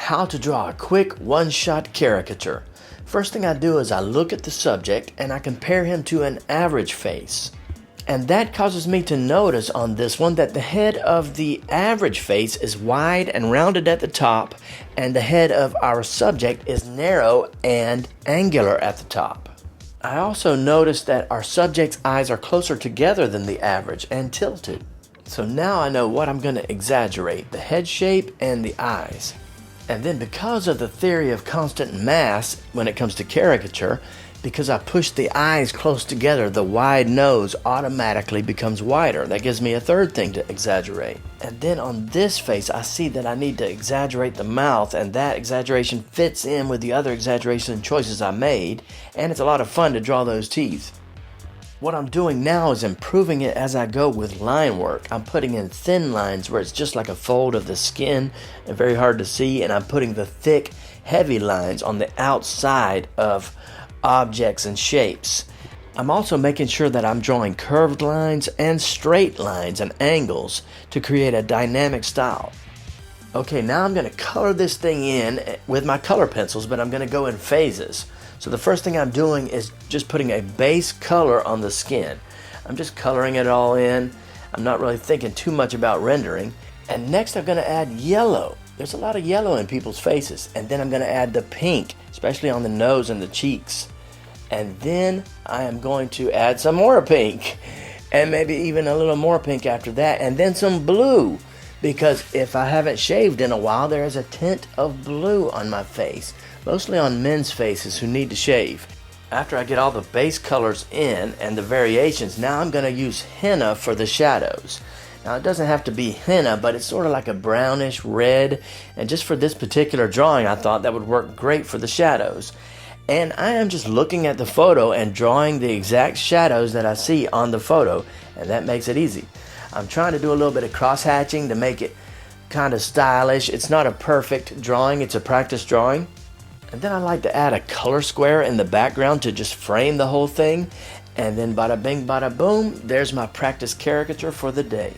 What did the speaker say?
How to draw a quick one-shot caricature. First thing I do is I look at the subject and I compare him to an average face. And that causes me to notice on this one that the head of the average face is wide and rounded at the top, and the head of our subject is narrow and angular at the top. I also notice that our subject's eyes are closer together than the average and tilted. So now I know what I'm going to exaggerate, the head shape and the eyes. And then because of the theory of constant mass when it comes to caricature, because I push the eyes close together, the wide nose automatically becomes wider. That gives me a third thing to exaggerate. And then on this face, I see that I need to exaggerate the mouth, and that exaggeration fits in with the other exaggeration choices I made, and it's a lot of fun to draw those teeth. What I'm doing now is improving it as I go with line work. I'm putting in thin lines where it's just like a fold of the skin and very hard to see, and I'm putting the thick, heavy lines on the outside of objects and shapes. I'm also making sure that I'm drawing curved lines and straight lines and angles to create a dynamic style. Okay, now I'm going to color this thing in with my color pencils, but I'm going to go in phases. So the first thing I'm doing is just putting a base color on the skin. I'm just coloring it all in. I'm not really thinking too much about rendering. And next I'm going to add yellow. There's a lot of yellow in people's faces. And then I'm going to add the pink, especially on the nose and the cheeks. And then I am going to add some more pink. And maybe even a little more pink after that. And then some blue. Because if I haven't shaved in a while, there is a tint of blue on my face. Mostly on men's faces who need to shave. After I get all the base colors in and the variations, now I'm going to use henna for the shadows. Now it doesn't have to be henna, but it's sort of like a brownish red, and just for this particular drawing I thought that would work great for the shadows. And I am just looking at the photo and drawing the exact shadows that I see on the photo, and that makes it easy. I'm trying to do a little bit of cross-hatching to make it kind of stylish. It's not a perfect drawing, it's a practice drawing. And then I like to add a color square in the background to just frame the whole thing. And then bada bing, bada boom, there's my practice caricature for the day.